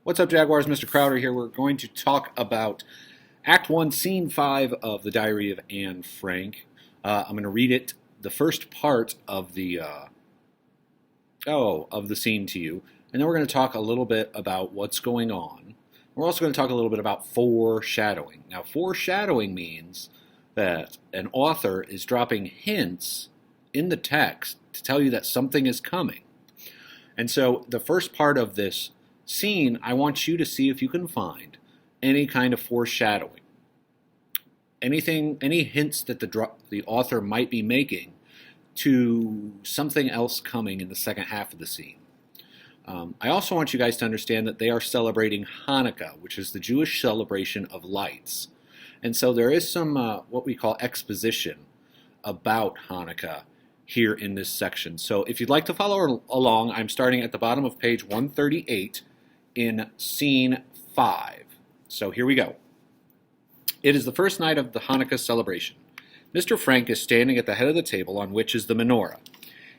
What's up, Jaguars? Mr. Crowder here. We're going to talk about Act 1, Scene 5 of The Diary of Anne Frank. I'm going to read it, the first part of the scene to you, and then we're going to talk a little bit about what's going on. We're also going to talk a little bit about foreshadowing. Now, foreshadowing means that an author is dropping hints in the text to tell you that something is coming. And so the first part of this scene, I want you to see if you can find any kind of foreshadowing. Any hints that the author might be making to something else coming in the second half of the scene. I also want you guys to understand that they are celebrating Hanukkah, which is the Jewish celebration of lights. And so there is some what we call exposition about Hanukkah here in this section. So if you'd like to follow along, I'm starting at the bottom of page 138 in Scene 5. So here we go. It is the first night of the Hanukkah celebration. Mr. Frank is standing at the head of the table on which is the menorah.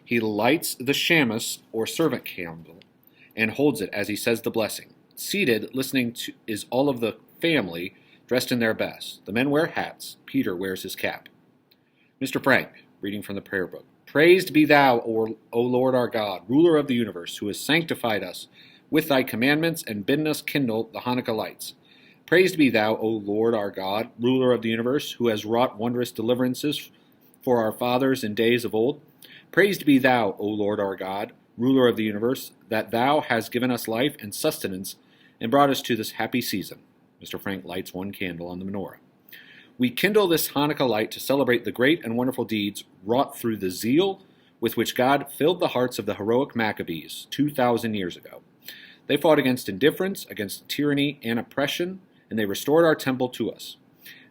He lights the shamus, or servant candle, and holds it as he says the blessing. Seated, listening to, is all of the family dressed in their best. The men wear hats. Peter wears his cap. Mr. Frank, reading from the prayer book. Praised be thou, O Lord our God, ruler of the universe, who has sanctified us with thy commandments and bidden us kindle the Hanukkah lights. Praised be thou, O Lord our God, ruler of the universe, who has wrought wondrous deliverances for our fathers in days of old. Praised be thou, O Lord our God, ruler of the universe, that thou hast given us life and sustenance and brought us to this happy season. Mr. Frank lights one candle on the menorah. We kindle this Hanukkah light to celebrate the great and wonderful deeds wrought through the zeal with which God filled the hearts of the heroic Maccabees 2,000 years ago. They fought against indifference, against tyranny and oppression, and they restored our temple to us.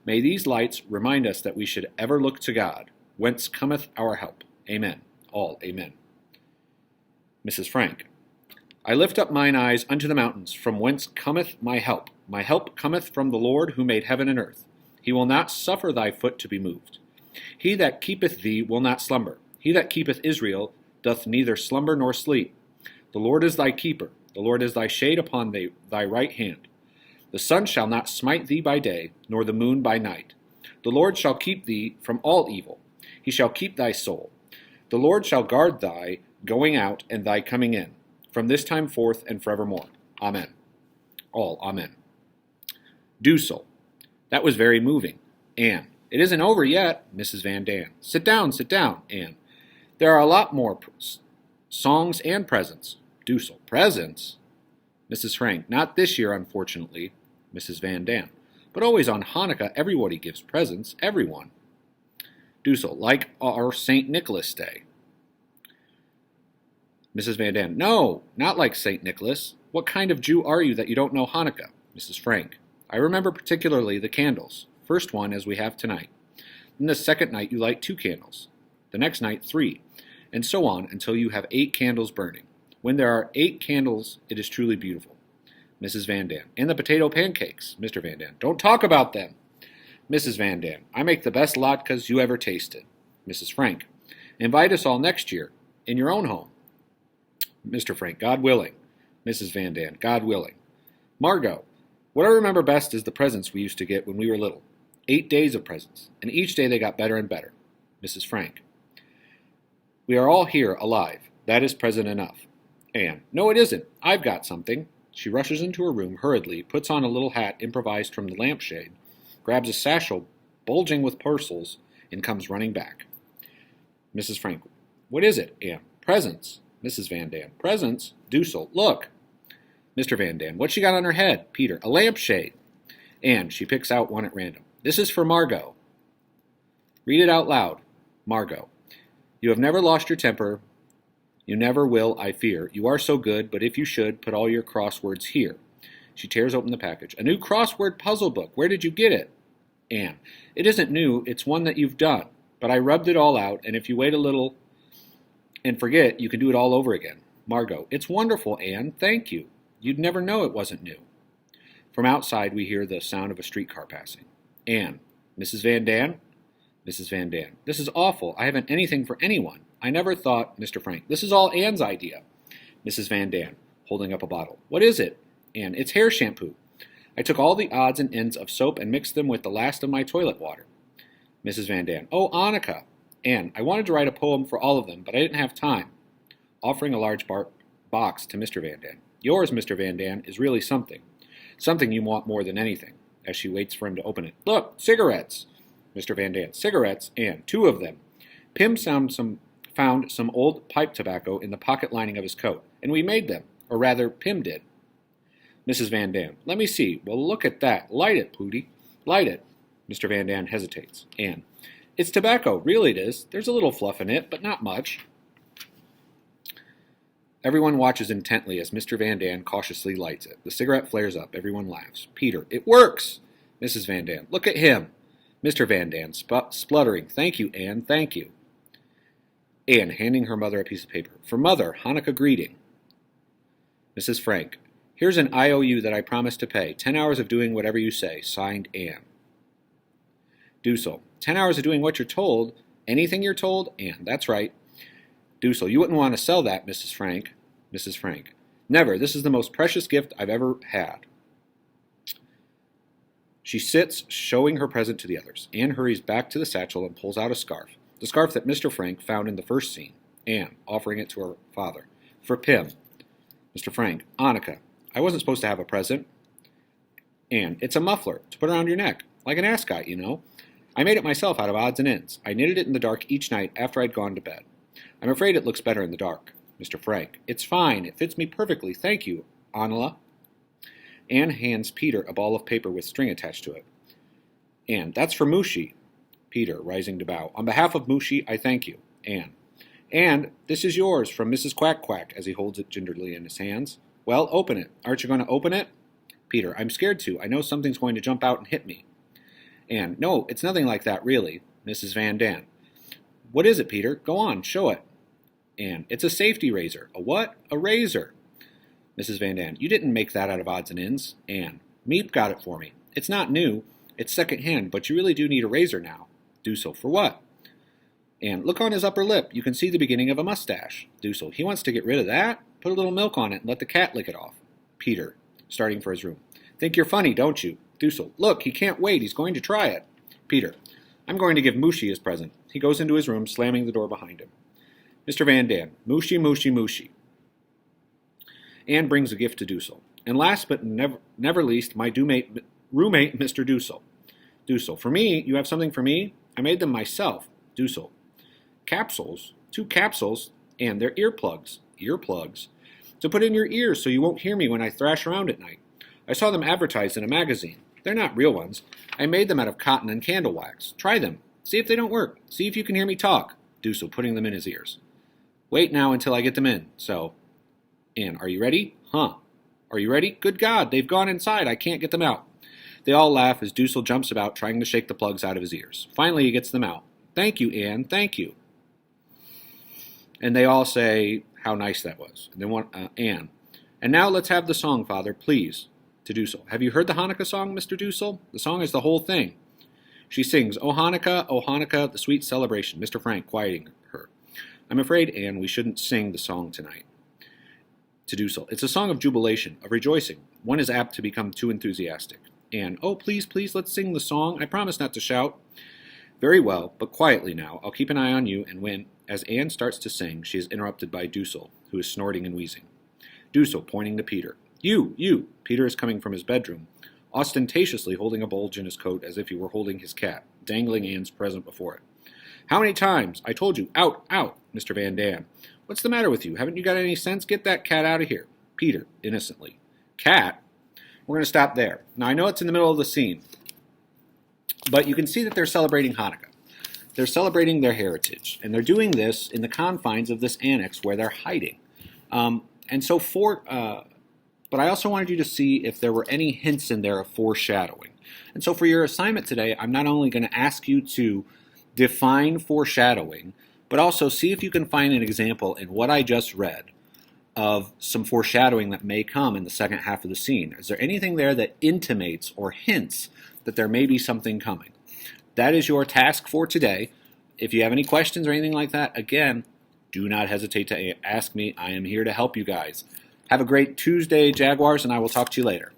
May these lights remind us that we should ever look to God, whence cometh our help. Amen. All amen. Mrs. Frank. I lift up mine eyes unto the mountains, from whence cometh my help. My help cometh from the Lord who made heaven and earth. He will not suffer thy foot to be moved. He that keepeth thee will not slumber. He that keepeth Israel doth neither slumber nor sleep. The Lord is thy keeper. The Lord is thy shade upon thy right hand. The sun shall not smite thee by day, nor the moon by night. The Lord shall keep thee from all evil. He shall keep thy soul. The Lord shall guard thy going out and thy coming in, from this time forth and forevermore. Amen. All amen. Dusel. That was very moving. Anne. It isn't over yet, Mrs. Van Daan. Sit down, Anne. There are a lot more songs and presents. Dusel. Presents? Mrs. Frank. Not this year, unfortunately, Mrs. Van Daan. But always on Hanukkah, everybody gives presents. Everyone. Dusel. Like our St. Nicholas Day. Mrs. Van Daan. No, not like St. Nicholas. What kind of Jew are you that you don't know Hanukkah? Mrs. Frank. I remember particularly the candles. First one, as we have tonight. Then the second night you light 2 candles. The next night 3. And so on until you have 8 candles burning. When there are 8 candles, it is truly beautiful. Mrs. Van Daan. And the potato pancakes. Mr. Van Daan. Don't talk about them. Mrs. Van Daan. I make the best latkes you ever tasted. Mrs. Frank. Invite us all next year, in your own home. Mr. Frank. God willing. Mrs. Van Daan. God willing. Margot. What I remember best is the presents we used to get when we were little. 8 days of presents, and each day they got better and better. Mrs. Frank. We are all here, alive. That is present enough. Anne. No, it isn't. I've got something. She rushes into her room hurriedly, puts on a little hat improvised from the lampshade, grabs a satchel bulging with parcels, and comes running back. Mrs. Frank. What is it, Anne? Presents. Mrs. Van Daan. Presents? Dusel. Look. Mr. Van Daan. What's she got on her head? Peter. A lampshade. Anne. She picks out one at random. This is for Margot. Read it out loud. Margot. You have never lost your temper. You never will, I fear. You are so good, but if you should, put all your crosswords here. She tears open the package. A new crossword puzzle book. Where did you get it? Anne. It isn't new. It's one that you've done. But I rubbed it all out, and if you wait a little and forget, you can do it all over again. Margot. It's wonderful, Anne. Thank you. You'd never know it wasn't new. From outside, we hear the sound of a streetcar passing. Anne. Mrs. Van Daan? Mrs. Van Daan. This is awful. I haven't anything for anyone. I never thought, Mr. Frank. This is all Anne's idea. Mrs. Van Daan, holding up a bottle. What is it? And it's hair shampoo. I took all the odds and ends of soap and mixed them with the last of my toilet water. Mrs. Van Daan. Oh, Annika. Anne, I wanted to write a poem for all of them, but I didn't have time. Offering a large box to Mr. Van Daan. Yours, Mr. Van Daan, is really something. Something you want more than anything, as she waits for him to open it. Look, cigarettes. Mr. Van Daan. Cigarettes, Anne, 2 of them. Pim found some old pipe tobacco in the pocket lining of his coat, and we made them, or rather, Pim did. Mrs. Van Daan. Let me see. Well, look at that. Light it, Pooty. Light it. Mr. Van Daan hesitates. Anne. It's tobacco. Really it is. There's a little fluff in it, but not much. Everyone watches intently as Mr. Van Daan cautiously lights it. The cigarette flares up. Everyone laughs. Peter. It works! Mrs. Van Daan. Look at him. Mr. Van Daan, spluttering. Thank you, Anne. Thank you. Anne, handing her mother a piece of paper. For Mother, Hanukkah greeting. Mrs. Frank. Here's an IOU that I promised to pay. 10 hours of doing whatever you say. Signed, Anne. Dussel. 10 hours of doing what you're told. Anything you're told? Anne. That's right. Dussel. You wouldn't want to sell that, Mrs. Frank. Mrs. Frank. Never. This is the most precious gift I've ever had. She sits, showing her present to the others. Anne hurries back to the satchel and pulls out a scarf. The scarf that Mr. Frank found in the first scene. Anne, offering it to her father. For Pim. Mr. Frank. Annika. I wasn't supposed to have a present. Anne. It's a muffler, to put around your neck. Like an ascot, you know. I made it myself out of odds and ends. I knitted it in the dark each night after I'd gone to bed. I'm afraid it looks better in the dark. Mr. Frank. It's fine. It fits me perfectly. Thank you, Anela. Anne hands Peter a ball of paper with string attached to it. Anne. That's for Mushi. Peter, rising to bow. On behalf of Mushi, I thank you. Anne. And this is yours from Mrs. Quack Quack, as he holds it gingerly in his hands. Well, open it. Aren't you going to open it? Peter. I'm scared to. I know something's going to jump out and hit me. Anne. No, it's nothing like that, really. Mrs. Van Daan. What is it, Peter? Go on, show it. Anne. It's a safety razor. A what? A razor. Mrs. Van Daan. You didn't make that out of odds and ends. Anne. Meep got it for me. It's not new. It's second-hand, but you really do need a razor now. Dussel. For what? Anne. Look on his upper lip. You can see the beginning of a mustache. Dussel. He wants to get rid of that? Put a little milk on it and let the cat lick it off. Peter, starting for his room. Think you're funny, don't you? Dussel. Look, he can't wait. He's going to try it. Peter. I'm going to give Mushi his present. He goes into his room, slamming the door behind him. Mr. Van Daan. Mushi, Mushi, Mushi. Anne brings a gift to Dussel. And last but never least, my roommate, Mr. Dussel. Dussel. For me? You have something for me? I made them myself. Dussel. Capsules? 2 capsules? And they're earplugs. Earplugs? To put in your ears so you won't hear me when I thrash around at night. I saw them advertised in a magazine. They're not real ones. I made them out of cotton and candle wax. Try them. See if they don't work. See if you can hear me talk. Dussel, putting them in his ears. Wait now until I get them in. So, Anne, are you ready? Huh. Are you ready? Good God, they've gone inside. I can't get them out. They all laugh as Dussel jumps about trying to shake the plugs out of his ears. Finally, he gets them out. Thank you, Anne. Thank you. And they all say how nice that was. And they want Anne. And now let's have the song, Father, please. To Dussel. Have you heard the Hanukkah song, Mr. Dussel? The song is the whole thing. She sings, O Hanukkah, the sweet celebration. Mr. Frank, quieting her. I'm afraid, Anne, we shouldn't sing the song tonight. To Dussel. It's a song of jubilation, of rejoicing. One is apt to become too enthusiastic. Anne. Oh, please, please, let's sing the song. I promise not to shout. Very well, but quietly now. I'll keep an eye on you, and when, as Anne starts to sing, she is interrupted by Dussel, who is snorting and wheezing. Dussel, pointing to Peter. You! Peter is coming from his bedroom, ostentatiously holding a bulge in his coat as if he were holding his cat, dangling Anne's present before it. How many times? I told you, out, Mr. Van Daan. What's the matter with you? Haven't you got any sense? Get that cat out of here. Peter, innocently. Cat? We're going to stop there. Now, I know it's in the middle of the scene, but you can see that they're celebrating Hanukkah. They're celebrating their heritage, and they're doing this in the confines of this annex where they're hiding. But I also wanted you to see if there were any hints in there of foreshadowing. And so for your assignment today, I'm not only going to ask you to define foreshadowing, but also see if you can find an example in what I just read of some foreshadowing that may come in the second half of the scene. Is there anything there that intimates or hints that there may be something coming? That is your task for today. If you have any questions or anything like that, again, do not hesitate to ask me. I am here to help you guys. Have a great Tuesday, Jaguars, and I will talk to you later.